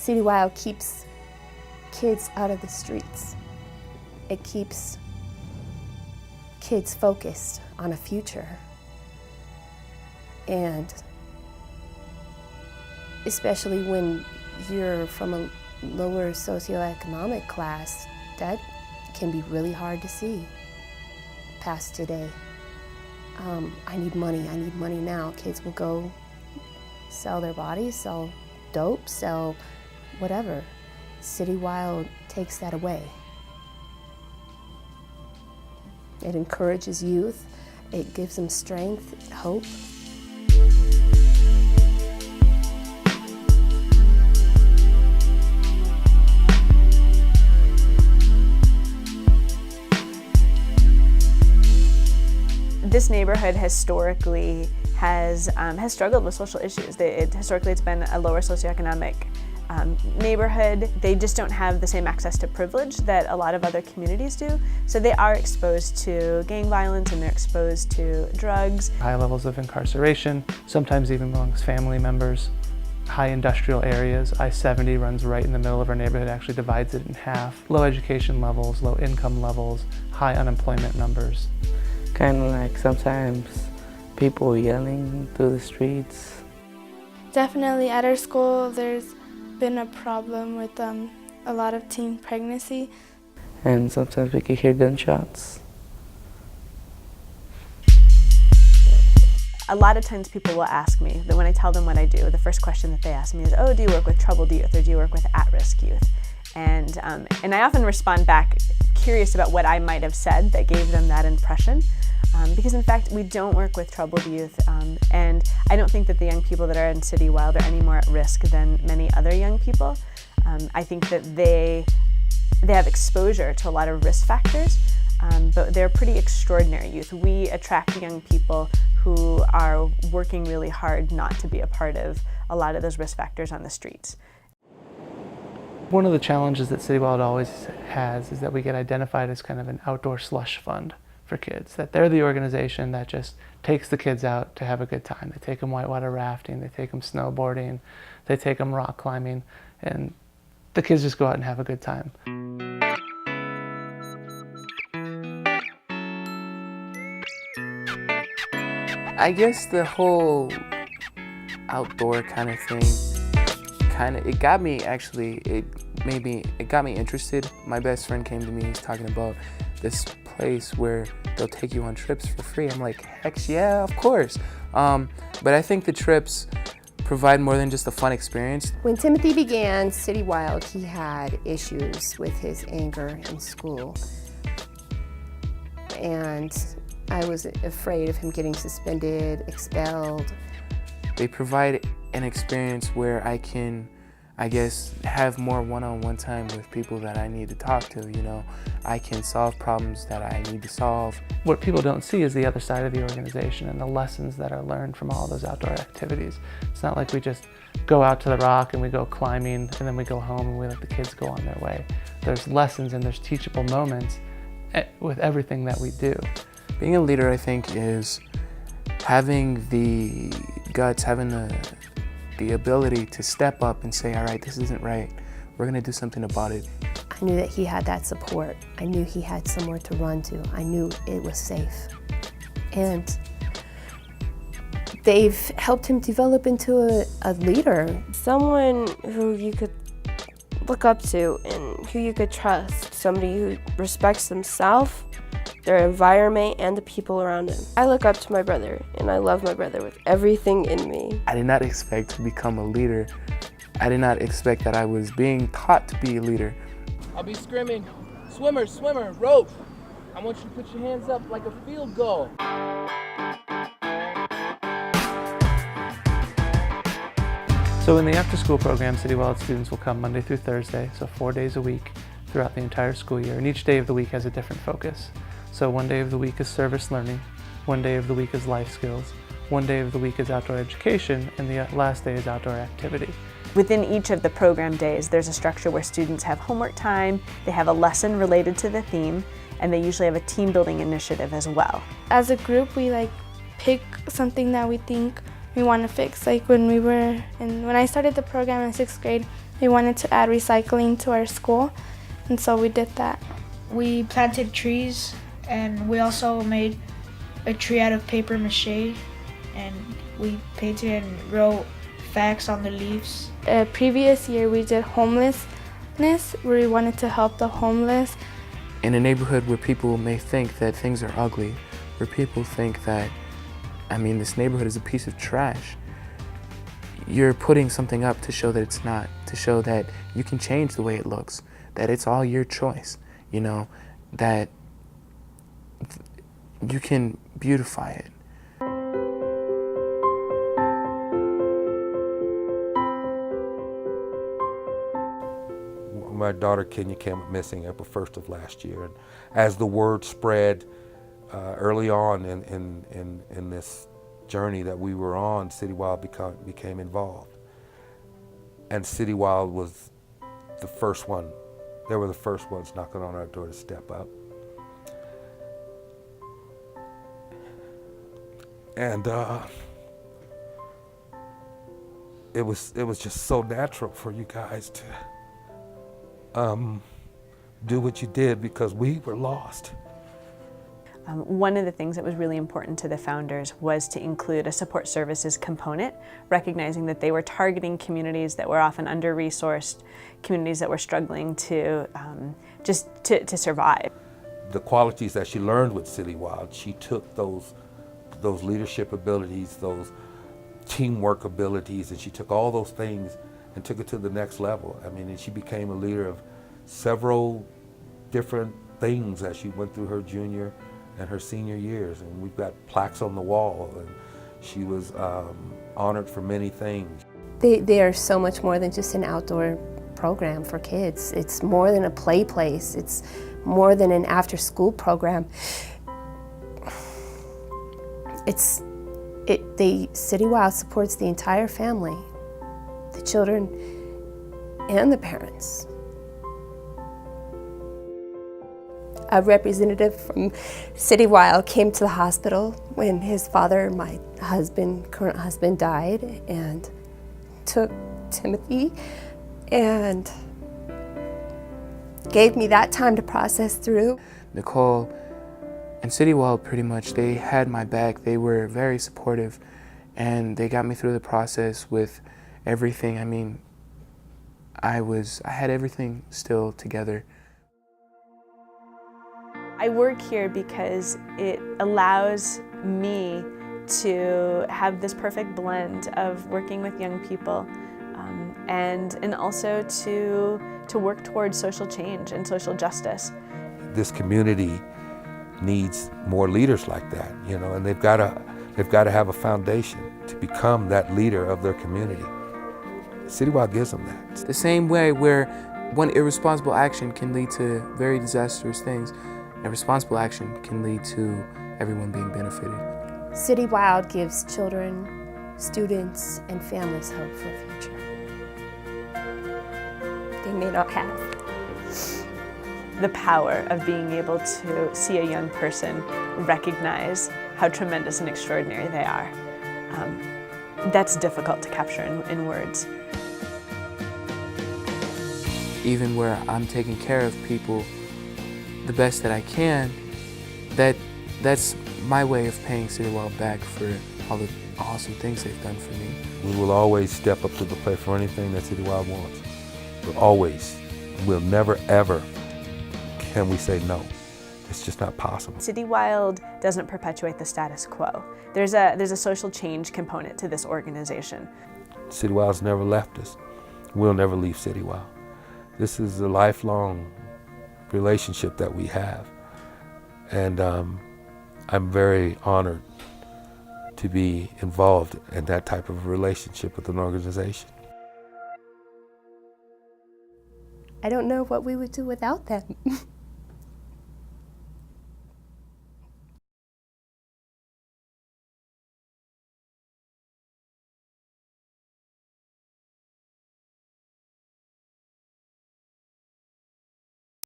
CityWILD keeps kids out of the streets. It keeps kids focused on a future. And especially when you're from a lower socioeconomic class, that can be really hard to see past today. I need money now. Kids will go sell their bodies, sell dope, sell whatever. CityWILD takes that away. It encourages youth, it gives them strength, hope. This neighborhood historically has struggled with social issues. Historically, it's been a lower socioeconomic neighborhood. They just don't have the same access to privilege that a lot of other communities do. So they are exposed to gang violence and they're exposed to drugs. High levels of incarceration, sometimes even amongst family members. High industrial areas. I-70 runs right in the middle of our neighborhood, actually divides it in half. Low education levels, low income levels, high unemployment numbers. Kind of like sometimes people yelling through the streets. Definitely at our school there's been a problem with a lot of teen pregnancy. And sometimes we can hear gunshots. A lot of times people will ask me that when I tell them what I do, the first question that they ask me is, oh, do you work with troubled youth or do you work with at-risk youth? And I often respond back curious about what I might have said that gave them that impression. Because in fact, we don't work with troubled youth, and I don't think that the young people that are in CityWILD are any more at risk than many other young people. I think that they have exposure to a lot of risk factors, but they're pretty extraordinary youth. We attract young people who are working really hard not to be a part of a lot of those risk factors on the streets. One of the challenges that CityWILD always has is that we get identified as kind of an outdoor slush fund for kids, that they're the organization that just takes the kids out to have a good time. They take them whitewater rafting, they take them snowboarding, they take them rock climbing, and the kids just go out and have a good time. I guess the whole outdoor kind of thing, it got me interested. My best friend came to me, he's talking about this place where they'll take you on trips for free. I'm like, heck yeah, of course. But I think the trips provide more than just a fun experience. When Timothy began CityWILD, he had issues with his anger in school. And I was afraid of him getting suspended, expelled. They provide an experience where I can, I guess, have more one-on-one time with people that I need to talk to, you know. I can solve problems that I need to solve. What people don't see is the other side of the organization and the lessons that are learned from all those outdoor activities. It's not like we just go out to the rock and we go climbing and then we go home and we let the kids go on their way. There's lessons and there's teachable moments with everything that we do. Being a leader, I think, is having the guts, having the ability to step up and say, all right, this isn't right. We're gonna do something about it. I knew that he had that support. I knew he had somewhere to run to. I knew it was safe. And they've helped him develop into a leader. Someone who you could look up to and who you could trust. Somebody who respects themselves, their environment, and the people around him. I look up to my brother, and I love my brother with everything in me. I did not expect to become a leader. I did not expect that I was being taught to be a leader. I'll be screaming, swimmer, swimmer, rope. I want you to put your hands up like a field goal. So in the after-school program, CityWILD students will come Monday through Thursday, so 4 days a week throughout the entire school year, and each day of the week has a different focus. So one day of the week is service learning, one day of the week is life skills, one day of the week is outdoor education, and the last day is outdoor activity. Within each of the program days, there's a structure where students have homework time, they have a lesson related to the theme, and they usually have a team building initiative as well. As a group, we pick something that we think we want to fix. When I started the program in 6th grade, We wanted to add recycling to our school, and so we did that. We planted trees, and we also made a tree out of paper mache, and we painted and wrote facts on the leaves. Previous year we did homelessness, where we wanted to help the homeless. In a neighborhood where people may think that things are ugly, where people think that, I mean, this neighborhood is a piece of trash, you're putting something up to show that it's not, to show that you can change the way it looks, that it's all your choice, you know, that you can beautify it. My daughter Kenya came up missing April 1st of last year, and as the word spread early on in this journey that we were on, CityWILD became involved. And CityWILD was the first one. They were the first ones knocking on our door to step up. And it was just so natural for you guys to do what you did, because we were lost. One of the things that was really important to the founders was to include a support services component, recognizing that they were targeting communities that were often under-resourced, communities that were struggling to just to survive. The qualities that she learned with CityWILD, she took those leadership abilities, those teamwork abilities, and she took all those things and took it to the next level. I mean, and she became a leader of several different things as she went through her junior and her senior years. And we've got plaques on the wall, and she was honored for many things. They are so much more than just an outdoor program for kids. It's more than a play place. It's more than an after-school program. CityWILD supports the entire family, the children and the parents. A representative from CityWILD came to the hospital when his father, my current husband, died, and took Timothy and gave me that time to process through. Nicole and CityWILD, pretty much, they had my back. They were very supportive, and they got me through the process with everything. I mean, I had everything still together. I work here because it allows me to have this perfect blend of working with young people and also to work towards social change and social justice. This community needs more leaders like that, you know, and they've got to have a foundation to become that leader of their community. CityWILD gives them that. It's the same way where one irresponsible action can lead to very disastrous things, and responsible action can lead to everyone being benefited. CityWILD gives children, students, and families hope for a future they may not have. The power of being able to see a young person recognize how tremendous and extraordinary they are. That's difficult to capture in words. Even where I'm taking care of people the best that I can, that's my way of paying CityWILD back for all the awesome things they've done for me. We will always step up to the plate for anything that CityWILD wants. But always, we'll never ever can we say no. It's just not possible. CityWILD doesn't perpetuate the status quo. There's a social change component to this organization. CityWILD's never left us. We'll never leave CityWILD. This is a lifelong relationship that we have. And I'm very honored to be involved in that type of relationship with an organization. I don't know what we would do without them.